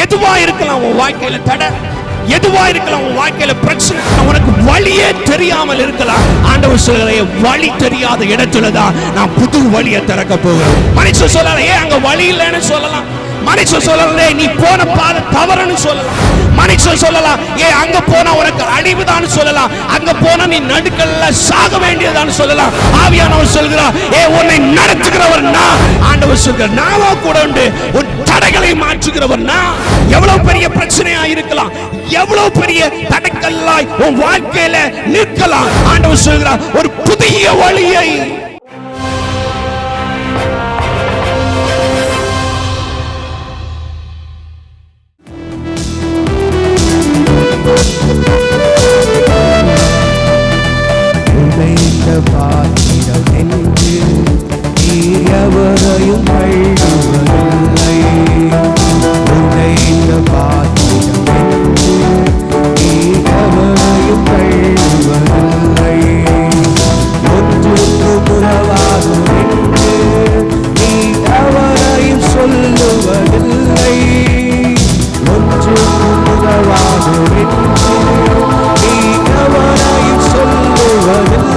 எதுவா இருக்கலாம் உன் வாழ்க்கையில தடை, எதுவா இருக்கலாம் உன் வாழ்க்கையில பிரச்சனை, உனக்கு வழியே தெரியாமல் இருக்கலாம். ஆண்டவர் சொல்ற வழி தெரியாத இடத்துலதான் நான் புது வழியை திறக்க போகிறேன். மனுஷன் சொல்லலாம், ஏன் அங்க வழி இல்லைன்னு சொல்லலாம். மனுஷன் சொல்லலாம், நீ போன பாதை தவறுன்னு சொல்லலாம். மனுஷன் சொல்லலாம், ஏன் அங்க போனா உனக்கு அழிவுதான் சொல்லலாம். அங்க போனா நீ நடுக்கல்ல சாக வேண்டியதான்னு சொல்லலாம். ஆவியானவர் சொல்கிறார், உன்னை நடத்துகிறவர் நான். ஆண்டவர் சொல்கிறார், நாவா கூட உண்டு, உன் தடைகளை மாற்றுகிறவர் நான். எவ்வளவு பெரிய பிரச்சனையா இருக்கலாம், எவ்வளவு பெரிய தடைக்கல்லாய் உன் வாழ்க்கையில நிற்கலாம். ஆண்டவர் சொல்கிறார், ஒரு புதிய வழியை பாத்திரம் என்று எவரையும் கழுவதில்லை. உடைந்த பாத்திரம் என்று எவரையும் கழுவதில்லை. ஒன்றுக்கு உறவாகும் என்று நீ எவரையும் சொல்லுவதில்லை. ஒன்றுக்கு உறவாகும் என்று நீ எவரையும் சொல்லுவதில்லை.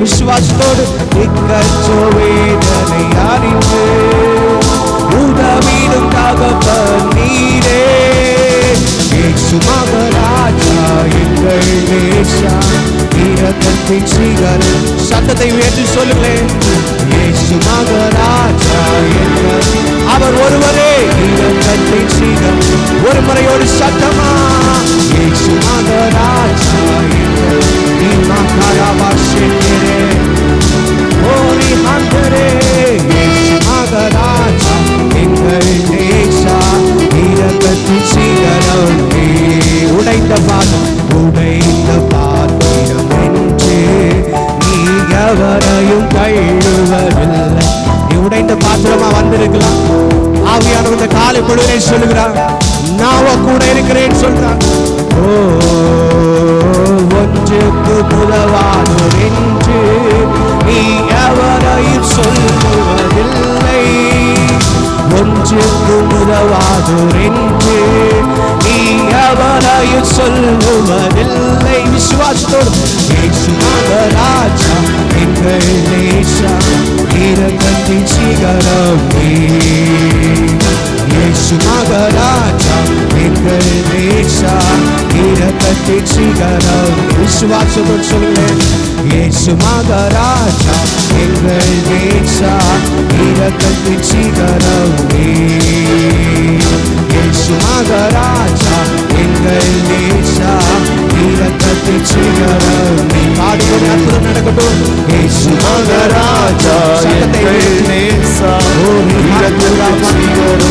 விசுவாசத்தோடு வேதனை அறிந்து உதவிடும் தகப்பன் நீரே. இயேசு மகராஜா எங்கள் நேசா இரக்கத்தின் சிகரம். சத்தத்தை உயர்த்தி சொல்லுங்களேன். இயேசு மகராஜா எங்கள், அவர் ஒருவரே இரக்கத்தின் சிகரம். ஒரு முறையோடு சத்தமா, இயேசு மகராஜா எங்கள் மகராஜா எங்கள் நேசா இரக்கத்தின் சிகரம். உடைந்த பாத்திரம் என்று நீ எவரையும் கழுவதில்லை. நீ உடைந்த பாத்திரமா வந்திருக்கலாம். ஆவியானவர் இந்த காலை பொழுதே சொல்லுகிறார், நான் கூட இருக்கிறேன் சொல்றான். ஒன்றுக்கு உதவாதோர் என்று நீ எவரையும் சொல்லுவதில்லை. ஒன்றுக்கு உதவாதோர் என்று நீ எவரையும் சொல்லுவதில்லை. விசுவாசத்தோடு இயேசு மகராஜா எங்கள் நேசா இரக்கத்தின் சிகரம். இயேசு மகராஜா எங்கள் நேசா இரக்கத்தின் சிகரம். விசுவாசத்தோடு சொல்லுங்கள். இயேசு மகராஜா எங்கள் நேசா இரக்கத்தின் சிகரம். இயேசு மகராஜா எங்கள் நேசா இரக்கத்தின் சிகரம். பாடுவோம், அற்புதம் நடக்கட்டும். இயேசு மகராஜா எங்கள் நேசா இரக்கத்தின் சிகரம்.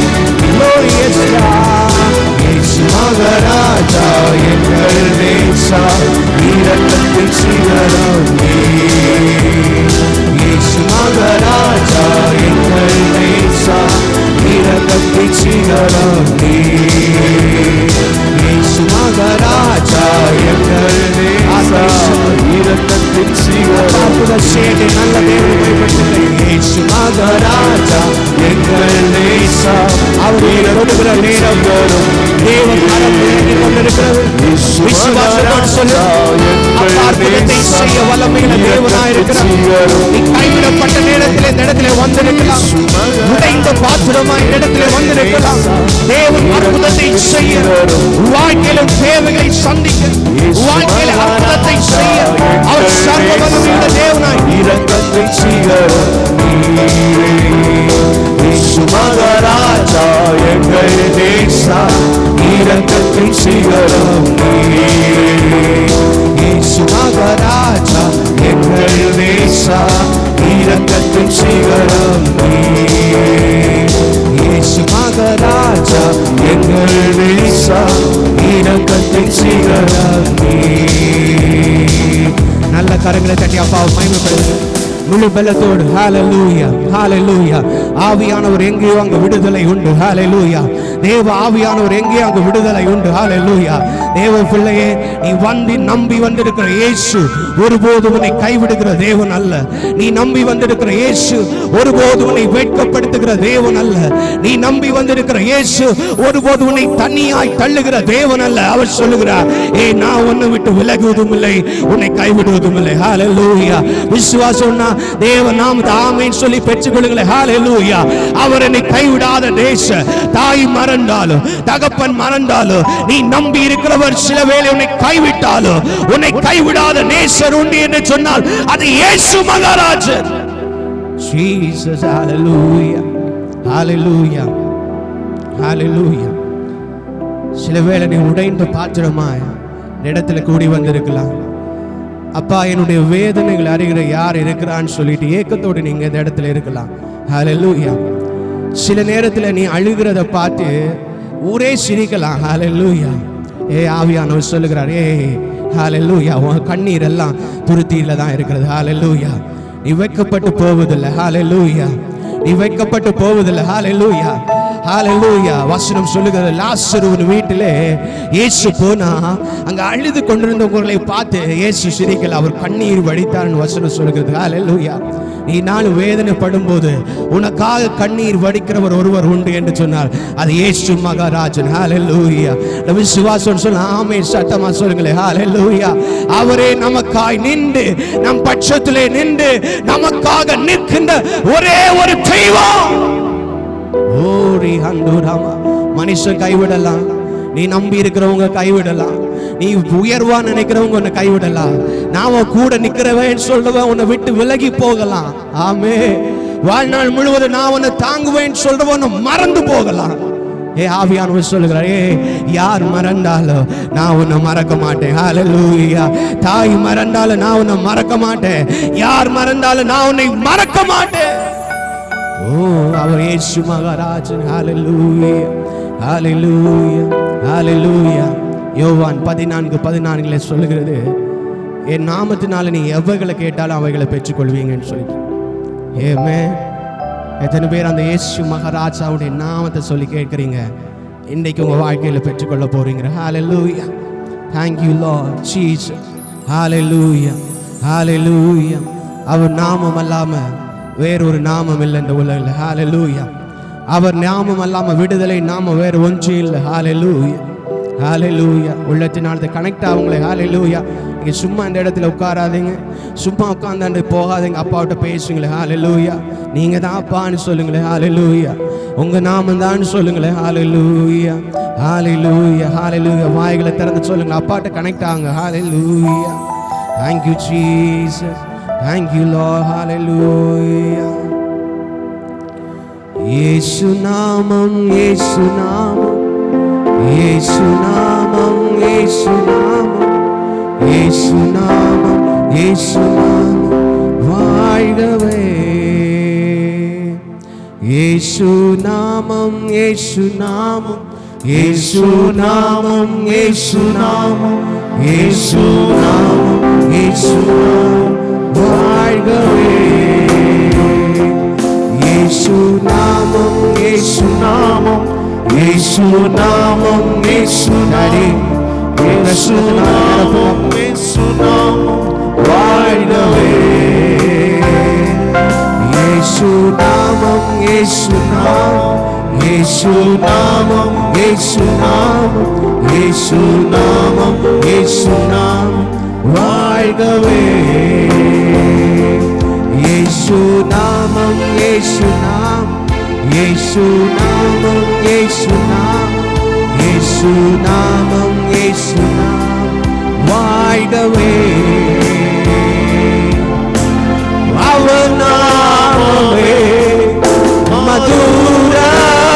Glorious God, இயேசு மகராஜா எங்கள் நேசா இரக்கத்தின் சிகரம். இயேசு மகராஜா எங்கள் நேசா இரக்கத்தின் சிகரம். இயேசு மகராஜா எங்கள் நேசா இரக்கத்தின் சிகரம். நல்ல தேவனை இயேசு மகராஜா எங்கள் நேசா அவர் கொடுக்கிற நேரம் வரும். தேவன் கரம் உயர்த்தி கொண்டிருக்கிறது. விசுவாசத்தோடு சொல்லு, அற்புதத்தை செய்ய வல்லமையுள்ள தேவனாயிருக்கிறார். நீ கைவிடப்பட்ட நேரத்திலே இந்த இடத்திலே வந்திருக்கலாம். உடைந்த பாத்திரமாய் இந்த இடத்திலே வந்திருக்கலாம். தேவன் அற்புதத்தை செய்ய, வாழ்க்கையில தேவைகளை சந்திக்க, வாழ்க்கையில அற்புதத்தை செய்ய அவர் சர்வ வல்லமையுள்ள தேவனாய் இரக்கத்தை செய்கிறோம். இயேசு மகராஜா எங்கள் நேசா இரக்கத்தின் சிகரம். இயேசு மகராஜா எங்கள் நேசா இரக்கத்தின் சிகரம் இயேசு மகராஜா எங்கள் நேசா இரக்கத்தின் சிகரம் நல்ல கரங்களை தட்டி அப்பாவை மகிமைப்படுத்துங்க முழு பலத்தோடு. ஹல்லேலூயா ஹல்லேலூயா. ஆவியானவர் எங்கேயோ அங்கு விடுதலை உண்டு. ஹல்லேலூயா. தேவ ஆவியானவர் எங்கேயோ அங்கு விடுதலை உண்டு. ஹல்லேலூயா. தேவ பிள்ளையே, நீ நம்பி வந்திருக்கிற இயேசு ஒருபோதும் உன்னை கைவிடுகிற தேவன் அல்ல. நீ நம்பி வந்திருக்கிற இயேசு ஒருபோதும் உன்னை வெட்கப்படுத்துகிற தேவன் அல்ல. நீ நம்பி வந்திருக்கிற இயேசு ஒருபோது உன்னை தனியாய் தள்ளுகிற தேவன் அல்ல. அவர் சொல்லுகிறார், நான் உன்னை விட்டு விலகுவதும் இல்லை, உன்னை கைவிடுவதும் இல்லை. ஹல்லேலூயா. விசுவாசம்னா தேவ நாமத்தை ஆமென் சொல்லி பெற்றுக்கொள்ளுங்களேன். ஹல்லேலூயா. அவர் என்னை கைவிடாத தேச தாய் மறந்தாலும் தகப்பன் மறந்தாலும் நீ நம்பி இருக்கிறவர் சில வேளை உன்னை கைவிட்டாலும் உன்னை கைவிடாத நேசர் உண்டு என்று சொன்னால் அது இயேசு மகாராஜர். Jesus, hallelujah, hallelujah, hallelujah. சில வேளை நீ உடைந்த பாத்திரமாய் இடத்துல கூடி வந்திருக்கலாம். அப்பா, என்னுடைய வேதனைகள் அறிகிற யார் இருக்கிறான்னு சொல்லிட்டு ஏக்கத்தோடு நீங்க இந்த இடத்துல இருக்கலாம். ஹல்லேலூயா. சில நேரத்தில் நீ அழுகிறத பார்த்து ஊரே சிரிக்கலாம். ஹல்லேலூயா. ஆவியானவர் சொல்லுகிறார், ஹல்லேலூயா, உன் கண்ணீர் எல்லாம் துருத்தியில தான் இருக்கிறது. ஹல்லேலூயா. நீ வெட்கப்பட்டு போவதில்லை. ஹல்லேலூயா. நீ வெட்கப்பட்டு போவதில்லை. ஹல்லேலூயா ஹல்லேலூயா. வசனம் சொல்லுகிறது, லாசருவின் வீட்டிலே இயேசு போனா அங்க அழுது கொண்டிருந்தவர்களை பார்த்து இயேசு சிரிக்கல, அவர் கண்ணீர் வடித்தார்னு வசனம் சொல்லுகிறது. ஹல்லேலூயா. நீ நான் வேதனைப்படும் போது உனக்காக கண்ணீர் வடிக்கிறவர் ஒருவர் உண்டு என்று சொன்னார், அது இயேசு மகாராஜன். ஹல்லேலூயா. விசுவாசம் சொல்ல ஆமென் சத்தமா சொல்லுங்களேன். ஹல்லேலூயா. அவரே நமக்காய் நின்று நம் பட்சத்திலே நின்று நமக்காக நிற்கின்ற ஒரே ஒரு தெய்வம். ஓரி ஹந்துராமா. மனுஷன் கைவிடலாம், நீ நம்பி இருக்கிறவங்க கைவிடலாம், நீ உயர்வா நினைக்கிறவங்க உன்னை கைவிடலாம், நாம கூட நிக்கிறவன் சொல்றவன் உன்னை விட்டு விலகி போகலாம். ஆமே. வாழ்நாள் முழுவதும் நான் உன்னை தாங்குவேன் சொல்றவன் மறந்து போகலாம். ஆவியானவர் சொல்லுகிறார், யார் மறந்தாலும் நான் உன்னை மறக்க மாட்டேன். ஹல்லேலூயா. தாய் மறந்தாலும் நான் உன்னை மறக்க மாட்டேன். யார் மறந்தாலும் நான் உன்னை மறக்க மாட்டேன். அவர் இயேசு மகாராஜன். ஹல்லேலூயா ஹல்லேலூயா ஹல்லேலூயா. யோவான் 14:14 சொல்லுகிறது, என் நாமத்தினால நீ எவைகளை கேட்டாலும் அவைகளை பெற்றுக்கொள்வீங்கன்னு சொல்லிட்டு. ஆமென். எத்தனை பேர் அந்த இயேசு மகாராஜாவுடைய நாமத்தை சொல்லி கேட்கிறீங்க? இன்னைக்கு உங்க வாழ்க்கையில பெற்றுக்கொள்ள போறீங்க. ஹல்லேலூயா. Thank you Lord Jesus. ஹல்லேலூயா ஹல்லேலூயா. அவர் நாமம் அல்லாம வேறொரு நாமம் இல்லை இந்த உலகில். ஹல்லேலூயா. அவர் நாமம் அல்லாம விடுதலை நாமம் வேறு ஒன்றும் இல்லை. ஹல்லேலூயா ஹல்லேலூயா. உள்ளத்தினால கனெக்ட் ஆகுங்களே. ஹல்லேலூயா. நீங்க சும்மா இந்த இடத்துல உட்காராதீங்க, சும்மா உட்கார்ந்தாண்டு போகாதீங்க, அப்பாவிட்ட பேசுங்களே. ஹல்லேலூயா. நீங்க தான் அப்பான்னு சொல்லுங்களே. ஹல்லேலூயா. உங்க நாமம் தான் சொல்லுங்களே. ஹல்லேலூயா ஹல்லேலூயா ஹல்லேலூயா. வாய்களை திறந்து சொல்லுங்க, அப்பாட்ட கனெக்ட் ஆகுங்க. ஹல்லேலூயா. Thank you Jesus. Thank you Lord. Hallelujah. Yesu namam Yesu namam Yesu namam Yesu namam Yesu namam Yesu namam வாழ்கவே. Yesu namam Yesu namam Yesu namam Yesu namam Yesu namam Yesu namam வாழ்கவே. இயேசு நாமம் இயேசு நாமம் இயேசு நாமம் இயேசு நாமம் இயேசு நாமம் இயேசு நாமம் வாழ்கவே. இயேசு நாமம் இயேசு நாமம் இயேசு நாமம் இயேசு நாமம் இயேசு நாமம் இயேசு நாமம் வாழ்கவே. இயேசு நாமம் இயேசு நாமம் இயேசு நாமம் இயேசு நாமம் இயேசு நாமம் இயேசு நாமம் வாழ்கவே. அவர் நாமமே மதுரமிதே,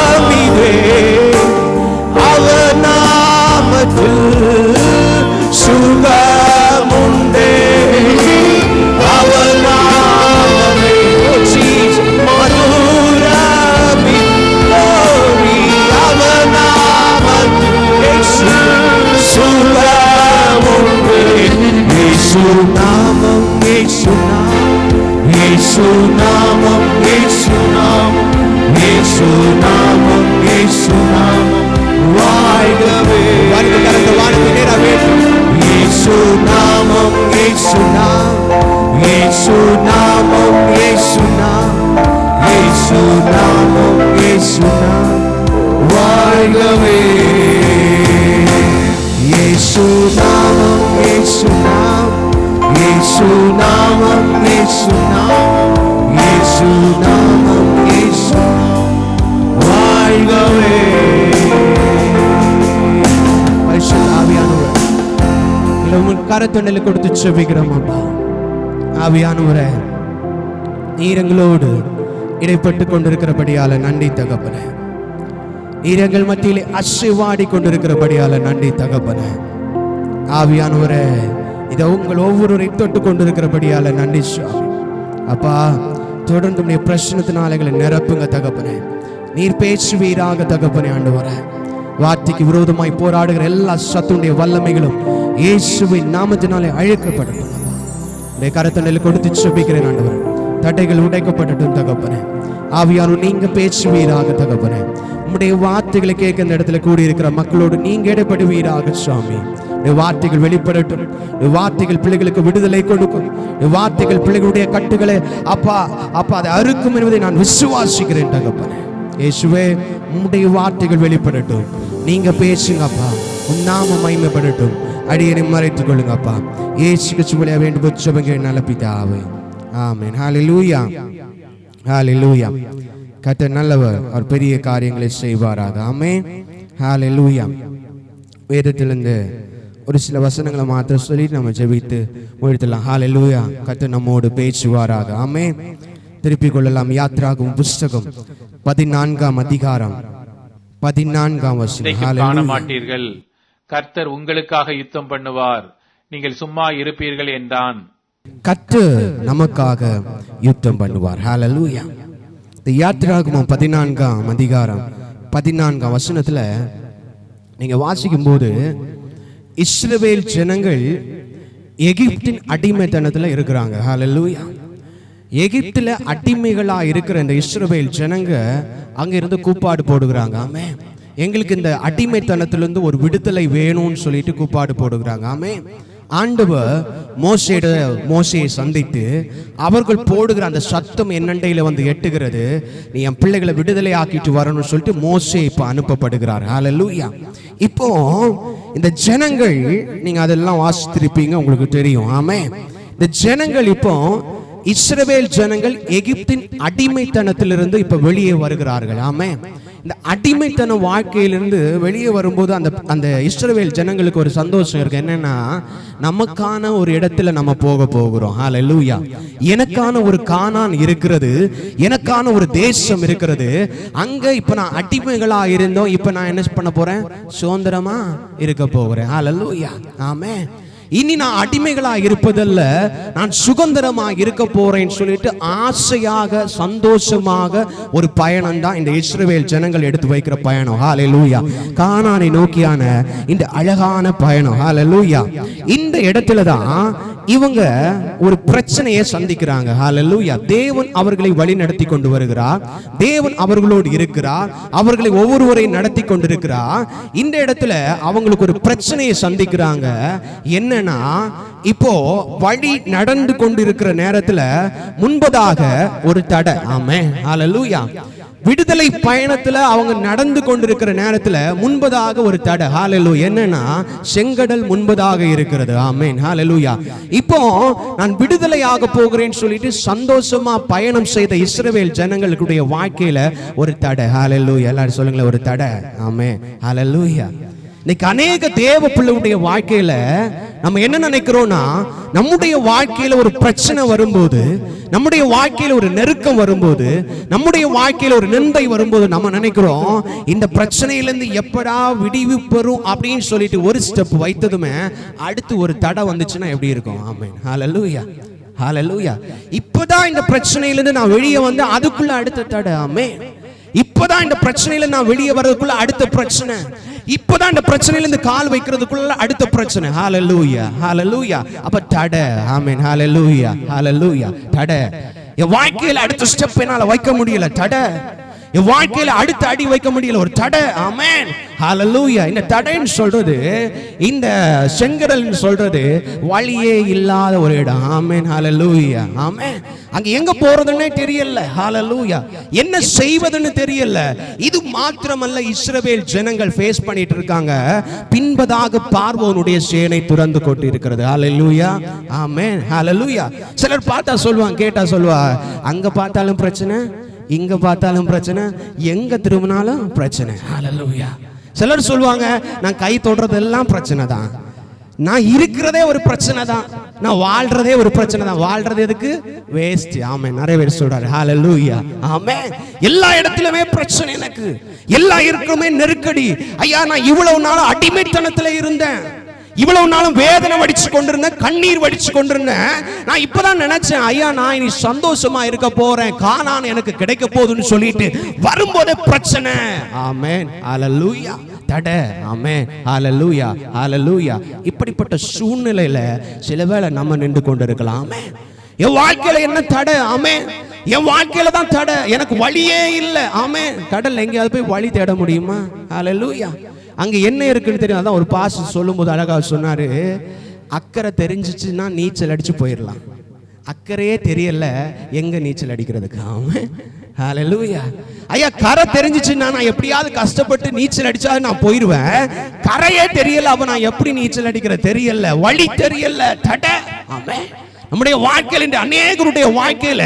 அவர் நாமத்தில் சுகமுண்டே. இயேசு நாமம், இயேசு நாமம், இயேசு நாமம், இயேசு நாமம், இயேசு நாமம், இயேசு நாமம் வாழ்கவே. வானத்தை நிறைவேற்றும் இயேசு நாமம், இயேசு நாமம், இயேசு நாமம், இயேசு நாமம், இயேசு நாமம், இயேசு நாமம் வாழ்கவே. இயேசு நாமம், இயேசு நாமம், இயேசு நாமம், இயேசு நாமம், இயேசு நாமம், இயேசு வாழ்கவே. பரிசுத்த ஆவியானவர் உங்கள் கரத்தொண்டலை கொடுத்து செபிக்கிறோம். அப்பா ஆவியானவரே, நீர் எங்களோடு இடைப்பட்டு கொண்டிருக்கிறபடியால நன்றி தகப்பனே. நீர் எங்கள் மத்தியிலே அசைவாடி கொண்டிருக்கிறபடியால நன்றி தகப்பனே. ஆவியானவரே, இதை உங்கள் ஒவ்வொருவரை தொட்டு கொண்டிருக்கிறபடியால நன்றி சுவாமி. அப்பா, தொடர்ந்து உடைய பிரச்சனத்தினால எங்களை நிரப்புங்க தகப்பனே. நீர் பேசுவீராக தகப்பனே. ஆண்டவரே, வார்த்தைக்கு விரோதமாய் போராடுகிற எல்லா சத்துடைய வல்லமைகளும் இயேசுவின் நாமத்தினாலே அழிக்கப்படட்டும். கரத்தண்டையில் கொடுத்து செபிக்கிறேன் ஆண்டவரே. தட்டைகள் உடைக்கப்படட்டும் தகப்பனே. ஆவியானவர் நீங்க பேசுவீராக தகப்பனே. உம்முடைய வார்த்தைகளை கேட்க இந்த இடத்துல கூடியிருக்கிற மக்களோடு நீங்க இடைப்படுவீராக சுவாமி. வார்த்தைகள் வெளிப்படட்டும். வார்த்தைகள் பிள்ளைகளுக்கு விடுதலை கொடுக்கும். வார்த்தைகள் பிள்ளைகளுடைய கட்டுகளை அப்பா அப்பா அதை அறுக்கும் என்பதை நான் விசுவாசிக்கிறேன் தகப்பனே. இயேசுவே, உம்முடைய வார்த்தைகள் வெளிப்படட்டும். நீங்க பேசுங்க அப்பா. உம் நாமம் மகிமைப்படட்டும். அடியனை மறைத்துக் கொள்ளுங்க அப்பா. இயேசு கிறிஸ்துவிலே வேண்டும் ஜெபங்க நல்ல பிதாவே. ஆமென். ஹல்லேலூயா, ஹல்லேலூயா. கர்த்தர் நல்லவர், அவர் பெரிய காரியங்களை செய்வாராக. ஆமென். ஹல்லேலூயா. வேதத்திலிருந்து ஒரு சில வசனங்களை மாத்திரம் சொல்லி நம்ம ஜெபித்து முடித்தலாம். ஹல்லேலூயா. கர்த்தர் நம்மோடு பேசுவாராக. ஆமென். திருப்பிக் கொள்ளலாம். யாத்ராகமம் புஸ்தகம் 14ஆம் அதிகாரம் 14ஆம் வசனம். காண மாட்டீர்கள், கர்த்தர் உங்களுக்காக யுத்தம் பண்ணுவார், நீங்கள் சும்மா இருப்பீர்கள் என்றான். கர்த்தர் நமக்காக யுத்தம் பண்ணுவார். ஹல்லேலூயா. இந்த யாத்ராகமம் 14ஆம் அதிகாரம் 14ஆம் வசனத்துல நீங்க வாசிக்கும் போது இஸ்ரவேல் ஜனங்கள் எகிப்தின் அடிமைத்தனத்துல இருக்கிறாங்க. ஹல்லேலூயா. எகிப்துல அடிமைகளா இருக்கிற இந்த இஸ்ரவேல் ஜனங்க அங்க இருந்து கூப்பாடு போடுகிறாங்க. ஆமே, எங்களுக்கு இந்த அடிமைத்தனத்திலிருந்து ஒரு விடுதலை வேணும்னு சொல்லிட்டு கூப்பாடு போடுகிறாங்க. ஆமே, ஆண்டவர் மோசேயை சந்தித்து அவர்கள் போடுகிற அந்த சத்தம் என்னண்டையில வந்து எட்டுகிறது. நீ என் பிள்ளைகளை விடுதலை ஆக்கிட்டு வரணும்னு சொல்லிட்டு மோசே இப்ப அனுப்பப்படுகிறார். ஹல்லேலூயா. இப்போ இந்த ஜனங்கள், நீங்க அதெல்லாம் வாசித்திருப்பீங்க, உங்களுக்கு தெரியும். ஆமே, இந்த ஜனங்கள் இப்போ இஸ்ரவேல் ஜனங்கள் எகிப்தின் அடிமைத்தனத்திலிருந்து இப்ப வெளியே வருகிறார்கள். ஆமே, இந்த அடிமைத்தன வாழ்க்கையிலிருந்து வெளியே வரும்போது அந்த இஸ்ரவேல் ஜனங்களுக்கு ஒரு சந்தோஷம் இருக்கு. என்னன்னா, நமக்கான ஒரு இடத்துல நம்ம போக போகிறோம். ஹல்லேலூயா. எனக்கான ஒரு கானான் இருக்கிறது, எனக்கான ஒரு தேசம் இருக்கிறது. அங்க இப்ப நான் அடிமைகளா இருந்தோம், இப்ப நான் என்ன பண்ண போறேன்? சுதந்திரமா இருக்க போகிறேன். ஹல்லேலூயா. ஆமே, இனி நான் அடிமைகளா இருப்பதல்ல, நான் சுதந்திரமா இருக்க போறேன்னு சொல்லிட்டு ஆசையாக சந்தோஷமாக ஒரு பயணம் தான் இந்த இஸ்ரவேல் ஜனங்கள் எடுத்து வைக்கிற பயணம். ஹல்லேலூயா. கானானை நோக்கியான இந்த அழகான பயணம். ஹல்லேலூயா. இந்த இடத்துல தான் இவங்க ஒரு பிரச்சனையை சந்திக்கிறாங்க. ஹல்லேலூயா. தேவன் அவர்களை வழி நடத்தி கொண்டு வருகிறார். தேவன் அவர்களோடு இருக்கிறார். அவர்களை ஒவ்வொருவரை நடத்தி கொண்டிருக்கிறார். இந்த இடத்துல அவங்களுக்கு ஒரு பிரச்சனையை சந்திக்கிறாங்க. என்னன்னா, இப்போ வழி நடந்து கொண்டிருக்கிற நேரத்துல முன்பதாக ஒரு தடை. ஆமென். ஹல்லேலூயா. விடுதலை பயணத்துல அவங்க நடந்து கொண்டிருக்கிற நேரத்துல முன்பதாக ஒரு தடை. ஹல்லேலூயா. என்னன்னா, செங்கடல் முன்பதாக இருக்கிறது. ஆமென். ஹல்லேலூயா. இப்போ நான் விடுதலையாக போகிறேன்னு சொல்லிட்டு சந்தோஷமா பயணம் செய்த இஸ்ரவேல் ஜனங்களுடைய வாழ்க்கையில ஒரு தடை. ஹல்லேலூயா. எல்லாரும் சொல்லுங்களேன், ஒரு தடை. ஆமென். ஹல்லேலூயா. இன்னைக்கு அநேக தேவ பிள்ளைகளுடைய வாழ்க்கையில நம்ம என்ன நினைக்கிறோம்னா, நம்முடைய வாழ்க்கையில ஒரு பிரச்சனை வரும்போது, நம்முடைய வாழ்க்கையில ஒரு நெருக்கம் வரும்போது, நம்முடைய வாழ்க்கையில ஒரு நிந்தை வரும்போது நம்ம நினைக்கிறோம், இந்த பிரச்சனையிலிருந்து எப்படா விடிவு பெறும் அப்படின்னு சொல்லிட்டு ஒரு ஸ்டெப் வைத்ததுமே அடுத்து ஒரு தடை வந்துச்சுன்னா எப்படி இருக்கும்? ஆமென். ஹல்லேலூயா. ஹல்லேலூயா. இப்பதான் இந்த பிரச்சனையிலிருந்து நான் வெளியே வந்து அதுக்குள்ள அடுத்த தடை. ஆமென். இப்பதான் இந்த பிரச்சனையில நான் வெளியே வர்றதுக்குள்ள அடுத்த பிரச்சனை, இப்பதான் இந்த பிரச்சனையில இருந்து கால் வைக்கிறதுக்குள்ள அடுத்த பிரச்சனை. ஹalleluya ஹalleluya. அப்ப தடை. ஆமென். ஹalleluya ஹalleluya. தடை. என் வாழ்க்கையில அடுத்த ஸ்டெப் என்னால வைக்க முடியல, தடை. என் வாழ்க்கையில அடுத்த அடி வைக்க முடியல, ஒரு தடை. ஆமென். ஹalleluya. இந்த தடைன்னு சொல்றது, இந்த செங்கடல் சொல்றது வழியே இல்லாத ஒரு இடம். ஆமென். ஹalleluya. ஆமென். அங்க எங்க போறதுன்னே தெரியல. ஹalleluya. என்ன செய்வதுன்னு தெரியல. இது மாத்திரமல்ல, இஸ்ரவேல் ஜனங்கள் ஃபேஸ் பண்ணிட்டு இருக்காங்க, பின்பதாக பார்வோனுடைய சேனை துறந்து கொண்டு இருக்கிறது. ஹalleluya. ஆமென். ஹalleluya. சிலர் பார்த்தா சொல்லுவாங்க, கேட்டா சொல்லுவா, அங்க பார்த்தாலும் பிரச்சனை, இங்க பார்த்தாலும் பிரச்சனை, எங்க திரும்பினாலும் பிரச்சனை. ஹalleluya. சிலர் சொல்லுவாங்க, நான் கை தொடுறதெல்லாம் பிரச்சனை தான், நான் இருக்கிறதே ஒரு பிரச்சனை தான், நான் வாழ்றதே ஒரு பிரச்சனை தான், வாழ்றது எதுக்கு, வேஸ்ட். ஆமென். நிறைய பேர் சொல்றாரு. ஹalleluya. ஆமென். எல்லா இடத்துலயுமே பிரச்சனை, எனக்கு எல்லா இருக்குமே நெருக்கடி. ஐயா, நான் இவ்வளவு நாள் அடிமைத்தனத்துல இருந்தேன், இவ்வளவு நாளும் வேதனை வடிச்சு கொண்டிருந்தேன், கண்ணீர் வடிச்சு கொண்டிருந்தேன். நான் இப்பதான் நினைச்சேன், ஐயா நான் இனி சந்தோஷமா இருக்க போறேன், கானான் எனக்கு கிடைக்க போகுதுன்னு சொல்லிட்டு வரும்போதே பிரச்சனை. ஆமென். ஹalleluya. தடை. ஆமென். ஹalleluya ஹalleluya. இப்படிப்பட்ட சூழ்நிலையில சில வேளை நம்ம நின்று கொண்டிருக்கலாம். ஆமென். என் வாழ்க்கையில என்ன தடை? ஆமென். என் வாழ்க்கையில தான் தடை, எனக்கு வழியே இல்லை. ஆமென். கடல்ல எங்கேயாவது போய் வழி தேட முடியுமா? ஹalleluya. அங்க என்ன இருக்குன்னு தெரியும். அதான் ஒரு பாஸ்டர் சொல்லும்போது அழகா சொன்னாரு, அக்கறை தெரிஞ்சிச்சுன்னா நீச்சல் அடிச்சு போயிடலாம், அக்கறையே தெரியல எங்க நீச்சல் அடிக்கிறதுக்கு. ஆமென். ஹalleluya. ஐயா, கரை தெரிஞ்சிச்சுன்னா நான் எப்படியாவது கஷ்டப்பட்டு நீச்சல் அடிச்சா நான் போயிடுவேன், கரையே தெரியல, அப்ப நான் எப்படி நீச்சல் அடிக்கிற தெரியல, வழி தெரியல, தடை. ஆமென். நம்முடைய வாழ்க்கையில், அநேகருடைய வாழ்க்கையில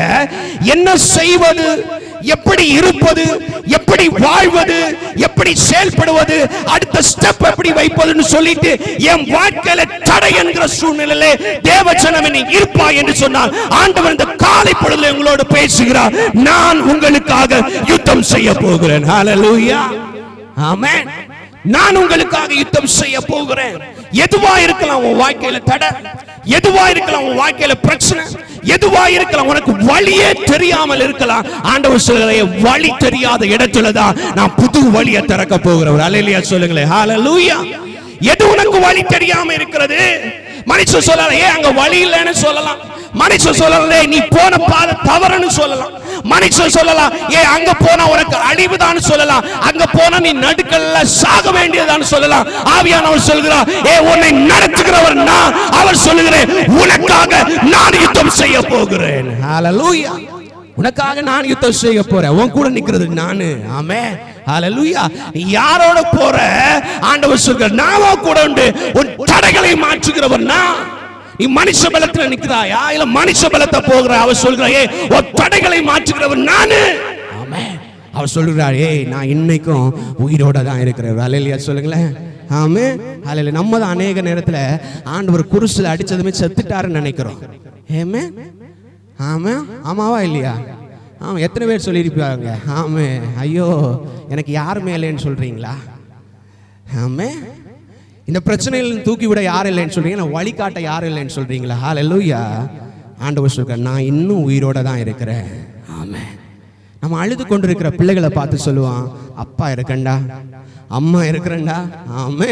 என்ன செய்வது, எப்படி இருப்பது, எப்படி வாழ்வது, எப்படி செயல்படுவது, அடுத்த ஸ்டெப் எப்படி வைப்பதுன்னு சொல்லிட்டு என் வாழ்க்கையில தடை என்கிற சூழ்நிலையிலே தேவஜனமே நீ இருப்பாய் என்று சொன்னால், ஆண்டவர் இந்த காலை பொழுதுல உங்களோடு பேசுகிறார், நான் உங்களுக்காக யுத்தம் செய்ய போகிறேன். ஹalleluya. ஆமென். நான் உங்களுக்காக யுத்தம் செய்ய போகிறேன். எதுவா இருக்கலாம் உன் வாழ்க்கையில தடை, எதுவா இருக்கலாம் உன் வாழ்க்கையில பிரச்சனை, எதுவா இருக்கலாம், உனக்கு வழியே தெரியாமல் இருக்கலாம். ஆண்டவர் சொல்லுகிற வழி தெரியாத இடத்துல தான் நான் புது வழியை திறக்க போகிறேன். ஹalleluya சொல்லுங்களேன். ஹalleluya. எது உனக்கு வழி தெரியாம இருக்கிறது? மனுஷன் சொல்லலாம், ஏன் அங்க வழி இல்லைன்னு சொல்லலாம். மனுஷன் சொல்லலாம், நீ போன பாதை தவறுன்னு சொல்லலாம். மனுஷன் சொல்லலாம், ஏன் அங்க போனா உனக்கு அழிவுதான் சொல்லலாம், அங்க போனா நீ நடுக்கல்ல சாக வேண்டியதான் சொல்லலாம். ஆவியானவர் சொல்கிறார், உன்னை நடத்துகிறவர் நான், அவர் சொல்லுகிறேன், உனக்காக நான் யுத்தம் செய்ய போகிறேன். ஹalleluya. உனக்காக நான் யுத்தம் செய்ய போறேன், உன் கூட நிக்கிறது நானு. ஆமென். ஹalleluya. யாரோட போற? ஆண்டவர் சொல்கிறார், நான் கூட உண்டு, உன் தடைகளை மாற்றுகிறவர் நான். நீ மனுஷ பலத்துல நிக்கிறாயா இல்ல மனுஷ பலத்தை போகிற? அவர் சொல்கிறார், உன் தடைகளை மாற்றுகிறவர் நானு. ஆமென். அவர் சொல்கிறார், நான் இன்னைக்கும் உயிரோட தான் இருக்கிறேன். ஹalleluya சொல்லுங்களேன். ஆமென். ஹalleluya. நம்ம தான் அநேக நேரத்துல ஆண்டவர் குருசுல அடிச்சதுமே செத்துட்டாருன்னு நினைக்கிறோம். ஆமென். ஆமாம். ஆமாவா இல்லையா? ஆமாம். எத்தனை பேர் சொல்லியிருப்பாங்க, ஆமே ஐயோ எனக்கு யார் மேலேன்னு சொல்றீங்களா? ஆமே. இந்த பிரச்சனையில தூக்கி விட யாரும் இல்லைன்னு சொல்றீங்க, வழிகாட்ட யாரும் இல்லைன்னு சொல்றீங்களா? ஹalleluya. ஆண்டவர் சொல்றார், நான் இன்னும் உயிரோட தான் இருக்கிறேன். ஆமே. நம்ம அழுது கொண்டிருக்கிற பிள்ளைகளை பார்த்து சொல்லுவான், அப்பா இருக்கண்டா, அம்மா இருக்கிறண்டா. ஆமே.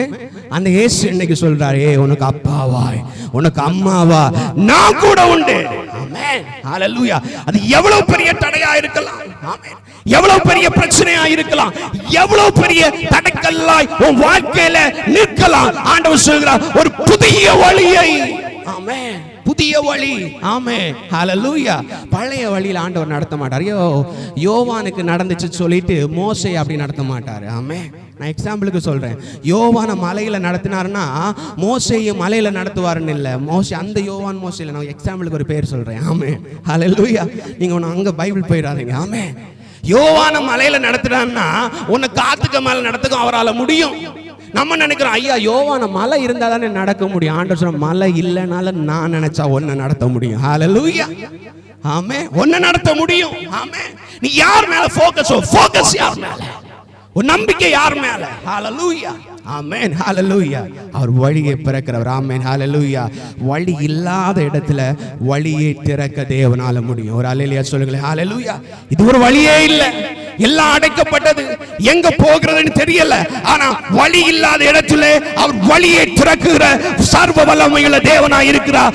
அந்த இயேசு இன்னைக்கு சொல்றாரு, உனக்கு அப்பாவாய் உனக்கு அம்மாவா நான் கூட உண்டு. ஆமென். ஹalleluya. அது எவ்வளவு பெரிய தடையா இருக்கலாம், ஆமென், எவ்வளவு பெரிய பிரச்சனையா இருக்கலாம், எவ்வளவு பெரிய தடைக்கல்லாய் உன் வாழ்க்கையில நிற்கலாம். ஆண்டவர் சொல்கிறார், ஒரு புதிய வழியை, ஆமென், புதிய வழி. ஆமென். ஹalleluya. பழைய வழியில ஆண்டவர் நடத்த மாட்டார். யோவானுக்கு நடந்துச்சு சொல்லிட்டு மோசே அப்படி நடத்த மாட்டார். ஆமென். நான் எக்ஸாம்பிளுக்கு சொல்றேன், யோவான மலையில நடத்தினாருன்னா மோசேயை மலையில நடத்துவாருன்னு இல்லை. மோசே அந்த யோவான் மோசேல, நான் எக்ஸாம்பிளுக்கு ஒரு பேர் சொல்றேன். ஆமென். ஹalleluya. நீங்க அங்க பைபிள் போயிடாதீங்க. ஆமென். யோவான மலையில நடத்துறாருன்னா உன்னை காத்துக்க மேல நடத்துக்க அவரால் முடியும். நம்ம நினைக்கிறோம், ஐயா யோவான மலை இருந்தா தானே நடக்க முடியும். ஆண்டவர் சொன்ன, மலை இல்லைனால நான் நினைச்சா ஒன்ன நடத்த முடியும். ஹalleluya. ஆமென். ஒன்ன நடத்த முடியும். ஆமென். நீ யார் மேல ஃபோக்கஸ் யார் மேல, ஒரு நம்பிக்கை யார் மேல? ஹalleluya. ஆமென். ஹalleluya. அவர் வழியை பிறக்கிறவர். ஆமென். ஹalleluya. வழி இல்லாத இடத்துல வழியை திறக்க தேவனால முடியும். ஒரு ஹalleluya சொல்லுங்களேன். ஹalleluya. இது ஒரு வழியே இல்லை, எல்லாம் அடைக்கப்பட்டது, எங்க போகிறதுன்னு தெரியல. ஆனா வழி இல்லாத இடத்துல அவர் வழியை திறக்குகிற சர்வ வல்லமையுள்ள தேவனாய் இருக்கிறார்.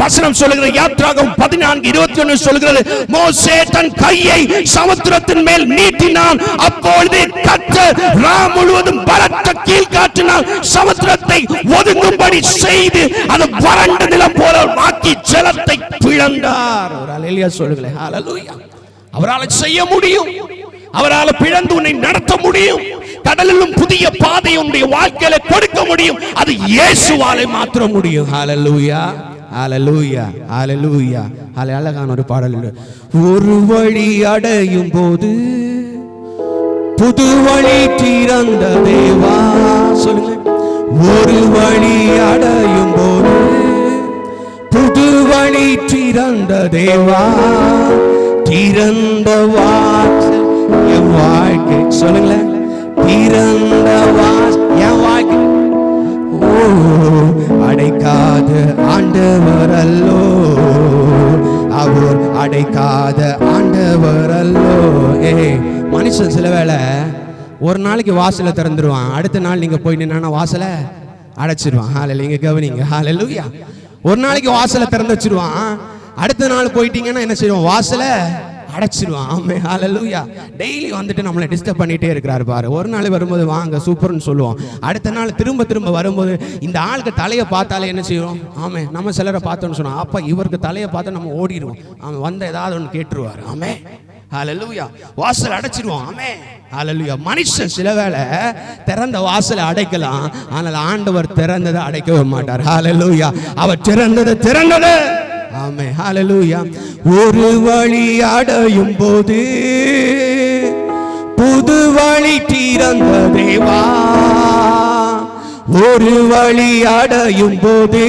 வசனம் சொல்லுகிற யாத்ராகமம் 14:21 சொல்கிறது, மோசே தன் கையை சமுத்திரத்தின் மேல் நீட்டினான், அப்பொழுது கர்த்தர் ராம் முழுவதும் பலத்த கீழ்காற்றினால் சமுத்திரத்தை ஒதுங்கும்படி செய்து அது வறண்ட நிலம் போல ஆக்கி ஜலத்தை பிளந்தார். ஒரு அல்லேலூயா சொல்லுங்களேன். ஹalleluya. அவரால் செய்ய முடியும், அவரால் பிளந்து உன்னை நடத்த முடியும். கடலிலும் புதிய பாதை உன்னுடைய வாழ்க்கையில கொடுக்க முடியும். அது இயேசுவாலே மாத்திரம் முடியும். ஹalleluya, ஹalleluya, ஹalleluya. அழகான ஒரு பாடல். ஒரு வழி அடையும் போது புது வழி திறந்த தேவா. சொல்லுங்க. ஒரு வழி அடையும் போது புது வழி திறந்த தேவா, திறந்த வாசல் என் வாழ்க்கை. சொல்லுங்களேன். திறந்த வாசல் என் வாழ்க்கை. ஓ, அடைக்காத ஆண்டவர் அல்லோ, அவர் அடைக்காத ஆண்டவர் அல்லோ. மனுஷன் சில வேளை ஒரு நாளைக்கு வாசலை திறந்துருவான், அடுத்த நாள் நீங்க போய் நின்னா வாசலை அடைச்சிருவான். ஹalleluya. கவனிங்க. ஹalleluya. ஒரு நாளைக்கு வாசலை திறந்து வச்சிருவான், அடுத்த நாள் போயிட்டீங்கன்னா என்ன செய்வான்? வாசலை அடைச்சிருவான். ஆமே. ஹalleluya. டெய்லி வந்துட்டு நம்மளை டிஸ்டர்ப் பண்ணிட்டே இருக்கிறாரு பாரு. ஒரு நாள் வரும்போது வாங்க சூப்பர்னு சொல்லுவோம், அடுத்த நாள் திரும்ப வரும்போது இந்த ஆளுக்கு தலையை பார்த்தாலே என்ன செய்வோம்? ஆமே. நம்ம சிலரை பார்த்தோன்னு சொன்னோம், அப்ப இவருக்கு தலையை பார்த்தா நம்ம ஓடிடுவோம். அவன் வந்த ஏதாவது ஒன்று கேட்டுருவாரு. ஆமே. ஹalleluya. வாசல் அடைச்சிருவோம். ஆமே. ஹalleluya. மனுஷன் சில வேளை திறந்த வாசலை அடைக்கலாம், ஆனால் ஆண்டவர் திறந்ததை அடைக்கவே மாட்டார். ஹalleluya. அவர் திறந்தது. ஆமே. ஹalleluya. ஒரு வழி அடையும் போது புது வழி திறந்த தேவா, ஒரு வழி அடையும் போது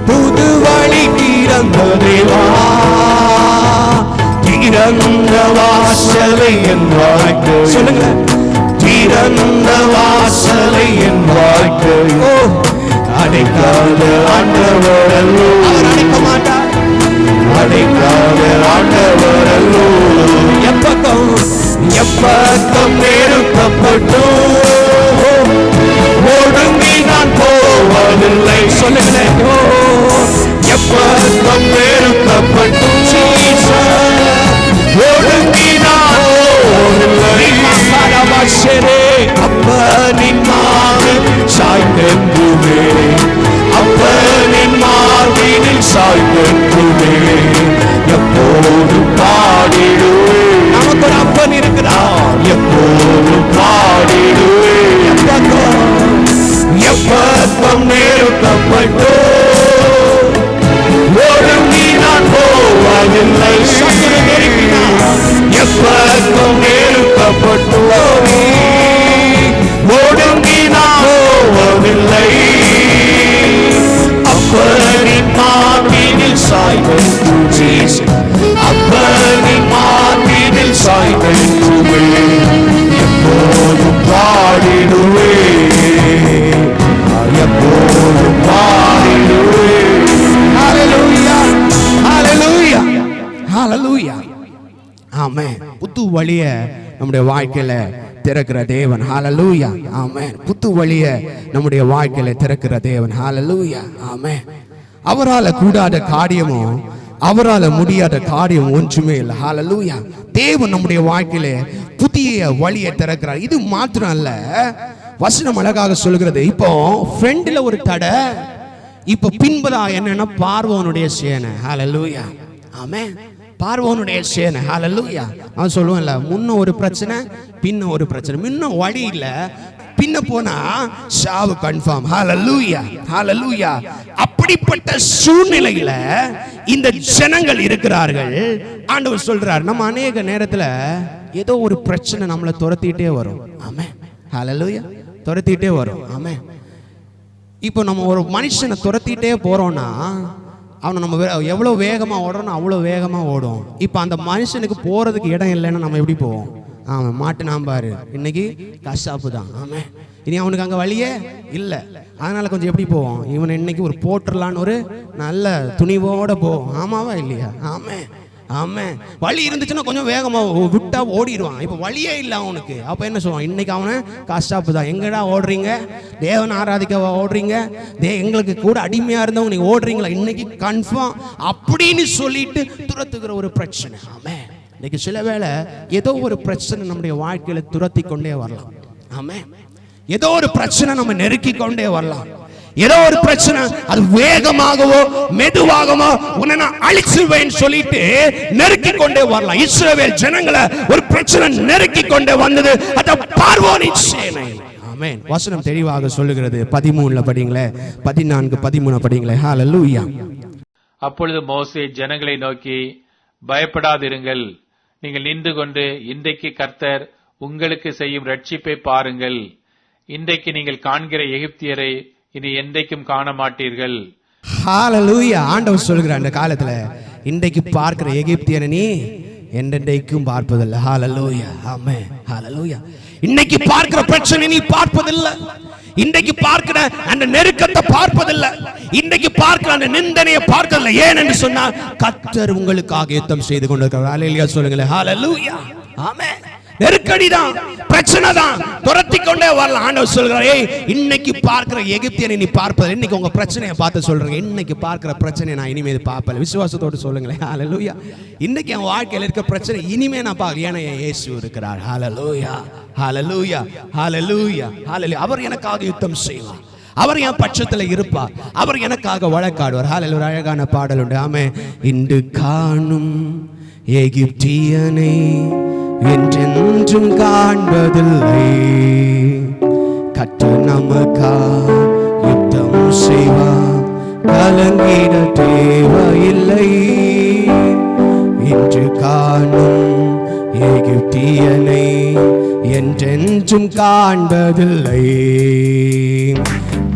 புது வழி திறந்த தேவா, திறந்த வாசலை என் வாழ்க்கை. சொல்லுங்க. திறந்த வாசலை என் வாழ்க்கை. ஓ, அடைக்காத ஆண்டவர் அல்லோ, அவர் அடைக்க மாட்டார். அடைக்காத ஆண்டவர் அல்லோ, எப்பக்கம் நெருக்கப்பட்டோ ஒடுங்கி நான் போவதில்லை. சொல்லுங்களேன். எப்பக்கம் நெருக்கப்பட்டோ ஒடுங்கி நான் போவதில்லை. அப்பனின் மார்பில் சாய்ந்தென்றுமே, அப்பனின் மார்பினில் சாய்ந்தென்றுமே எப்போதும் பாடிடுவே. நமக்கு ஒரு அப்பன் இருக்கிறார். எப்போதும் பாடிடுவே. எப்பக்கம் நெருக்கப்பட்டோ ஒடுங்கி நான் போவதில்லை. எப்பக்கம் நெருக்கப்பட்டோ ஒடுங்கி நான் போவதில்லை. அப்பனின் மார்பினில் சாய்ந்தென்றுமே, அப்பனின் மார்பினில் சாய்ந்தென்றுமே எப்போதும் பாடிடுவே, எப்போதும் பாடிடுவே. ஹalleluya, ஹalleluya, ஹalleluya. ஆமென். புது வழிய நம்முடைய வாழ்க்கையில திறக்கிற தேவன். ஹalleluya. ஆமென். புது வழிய நம்முடைய வாழ்க்கையில திறக்கிற தேவன். ஹalleluya. ஆமென். அவரால் கூடாத காரியமோ அவரால் முடியாத காரியம் ஒன்றுமே இல்லை. ஹalleluya. தேவன் நம்முடைய வாழ்க்கையில புதிய வழியை திறக்கிறார். இது மாத்திரம் அல்ல, வசனம் அழகாக சொல்கிறது. இப்போ ஃப்ரெண்ட்ல ஒரு தடை, இப்போ பின்பதா என்னன்னா பார்வோனுடைய சேனை. ஹalleluya. ஆமென். பார்வோனுடைய சேனை. ஹalleluya. நான் சொல்லுவேன்ல, முன்ன ஒரு பிரச்சனை பின்ன ஒரு பிரச்சனை. முன்ன வழி இல்ல, பின்ன போனா சாவு கன்ஃபார்ம். ஹalleluya, ஹalleluya. அப்படிப்பட்ட சூழ்நிலையில இந்த ஜனங்கள் இருக்கிறார்கள். ஆண்டவர் சொல்றார், நம்ம அநேக நேரத்துல ஏதோ ஒரு பிரச்சனை நம்மளை துரத்திட்டே வரும். ஆமென். ஹalleluya. துரத்திட்டே வரும். ஆமென். இப்போ நம்ம ஒரு மனுஷனை துரத்திட்டே போறோம்னா அவனை நம்ம எவ்வளோ வேகமாக ஓடுறோம்னா அவ்வளோ வேகமாக ஓடும். இப்போ அந்த மனுஷனுக்கு போகிறதுக்கு இடம் இல்லைன்னா நம்ம எப்படி போவோம்? ஆமாம், மாட்டுனாம் பாரு, இன்னைக்கு கசாப்பு தான். ஆமாம், இனி அவனுக்கு அங்கே வழியே இல்லை. அதனால் கொஞ்சம் எப்படி போவோம்? இவனை இன்னைக்கு ஒரு போட்டுடலான்னு ஒரு நல்ல துணிவோடு போவோம். ஆமாவா இல்லையா? ஆமாம். ஆமென். வழி இருந்துச்சுன்னா கொஞ்சம் வேகமா விட்டா ஓடிடுவான். இப்ப வழியே இல்லை அவனுக்கு. அப்ப என்ன சொல்லுவான்? இன்னைக்கு அவனை காஸ்டாப்பு தான். எங்கடா ஓடுறீங்க? தேவன் ஆராதிக்க ஓடுறீங்க? எங்களுக்கு கூட அடிமையா இருந்தவங்க நீங்க ஓடுறீங்களா? இன்னைக்கு கன்ஃபார்ம் அப்படின்னு சொல்லிட்டு துரத்துக்கிற ஒரு பிரச்சனை. ஆமென். இன்னைக்கு சில வேளை ஏதோ ஒரு பிரச்சனை நம்முடைய வாழ்க்கையில துரத்தி கொண்டே வரலாம். ஆமென். ஏதோ ஒரு பிரச்சனை நம்ம நெருக்கி கொண்டே வரலாம். ஏதோ ஒரு பிரச்சனை அது வேகமாகவோ மெதுவாகவோ உன்னை நான் அழிச்சிருவேன் சொல்லிட்டு நெருக்கி கொண்டே வரலாம். இஸ்ரவேல் ஜனங்களை ஒரு பிரச்சனை நெருக்கி கொண்டே வந்தது. அது பார்வோனின் சேனை. ஆமென். வசனம் தெளிவாக சொல்லுகிறது. 13 படிங்களே, 14 13 படிங்களே. ஹalleluya. அப்பொழுது மோசே ஜனங்களை நோக்கி, பயப்படாதிருங்கள், நீங்கள் நின்று கொண்டு இன்றைக்கு கர்த்தர் உங்களுக்கு செய்யும் ரட்சிப்பை பாருங்கள். இன்றைக்கு நீங்கள் காண்கிற எகிப்தியரை இனி என்றைக்கும் காண மாட்டீர்கள். ஹalleluya. ஆண்டவர் சொல்கிறார் அந்த காலத்துல, இன்றைக்கு பார்க்கிற எகிப்தியனை நீ என்றென்றைக்கும் பார்ப்பதில்லை. ஹalleluya. ஆமென். ஹalleluya. இன்னைக்கு பார்க்கிற பிரச்சனை நீ பார்ப்பதில்லை. இன்றைக்கு பார்க்கிற அந்த நெருக்கத்தை பார்ப்பதில்லை. இன்றைக்கு பார்க்கிற அந்த நிந்தனையை பார்க்கவில்லை. ஏன் என்று சொன்னால் கர்த்தர் உங்களுக்காக யுத்தம் செய்து கொண்டிருக்கிறார். ஹalleluya சொல்லுங்களேன். ஹalleluya. ஆமென். நெருக்கடி தான், பிரச்சனை தான், துரத்தி கொண்டே வரலாம். ஆண்டவர் சொல்கிறார், இன்னைக்கு பார்க்கிற எகிப்தியனை நீ பார்ப்பது. இன்னைக்கு உங்க பிரச்சனையை பார்த்து சொல்றேன், இன்னைக்கு பார்க்கிற பிரச்சனையை நான் இனிமேல் பார்ப்பல. விசுவாசத்தோடு சொல்லுங்களேன். ஹalleluya. இன்னைக்கு என் வாழ்க்கையில் இருக்க பிரச்சனை இனிமே நான் பார்க்க, ஏன்னா இயேசு இருக்கிறார். ஹalleluya. ஹalleluya. ஹalleluya. ஹalleluya. அவர் எனக்காக யுத்தம் செய்வார். அவர் என் பட்சத்தில் இருப்பார். அவர் எனக்காக வழக்காடுவார். ஹalleluya. அழகான பாடல் உண்டு. ஆமென். இன்று காணும் எகிப்தியனை என்றென்றும் காண்பதில்லை, கர்த்தர் நமக்காக யுத்தம் செய்வார், கலங்கிட தேவையில்லை. இன்று காணும் எகிப்தியனை என்றென்றும் காண்பதில்லை,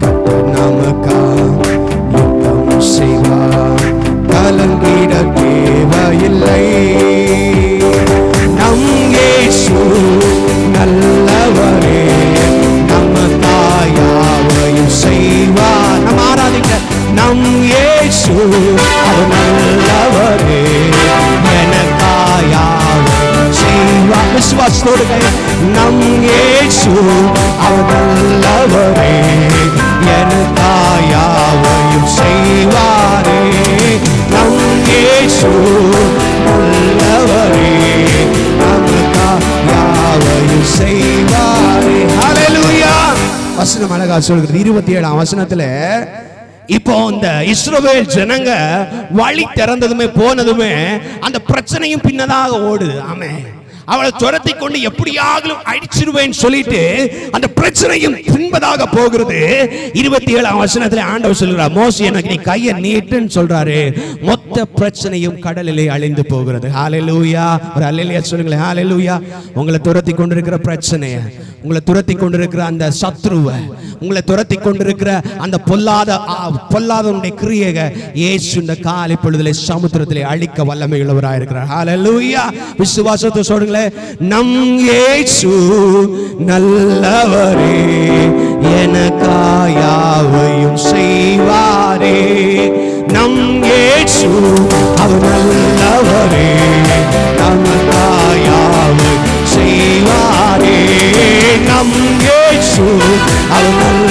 கர்த்தர் நமக்காக யுத்தம் செய்வார், கலங்கிட தேவையில்லை. நம் இயேசு நல்லவரே, நமக்காய் யாவையும் செய்வார். நம்ம ஆராதிக்க நம் இயேசு அவர் நல்லவரே, எனக்காய் யாவையும் செய்வார். விசுவாசத்தோடு நம் இயேசு அவர் நல்லவரே, எனக்காய் யாவையும் செய்வாரே. நம் இயேசு நல்லவரே, யாவையும் செய்வாரே. ஹalleluya. வசனம் அழகா சொல்கிறது. 27ஆம் வசனத்துல, இப்போ இந்த இஸ்ரவேல் ஜனங்க வழி திறந்ததுமே போனதுமே அந்த பிரச்சனையும் பின்னதாக ஓடுது. ஆமென். அவளை துரத்தி கொண்டு எப்படியாகலும் அடிச்சிருவேன் சொல்லிட்டு அந்த பிரச்சனையும் பின்பதாக போகிறது. 27ஆம் வசனத்துல ஆண்டவர் சொல்கிறார், மோசே எனக்கு நீ கையை நீட்டுன்னு சொல்றாரு. மொத்த பிரச்சனையும் கடலிலே அழிந்து போகிறது. ஹalleluya. ஒரு அல்லேலூயா சொல்லுங்களேன். ஹalleluya. உங்களை துரத்தி கொண்டிருக்கிற பிரச்சனைய, உங்களை துரத்தி கொண்டிருக்கிற அந்த சத்ருவை, உங்களை துரத்தி கொண்டிருக்கிற அந்த பொல்லாதவனுடைய கிரியையை இயேசு இந்த காலை பொழுதிலே சமுத்திரத்திலே அழிக்க வல்லமை உள்ளவராக இருக்கிறார். ஹalleluya. விசுவாசத்தை சொல்லுங்க. நம் இயேசு நல்லவரே, எனக்காய் யாவையும் செய்வாரே. நம் இயேசு அவர் நல்லவரே, நமக்காய் யாவையும் செய்வாரே. நம் இயேசு அவர்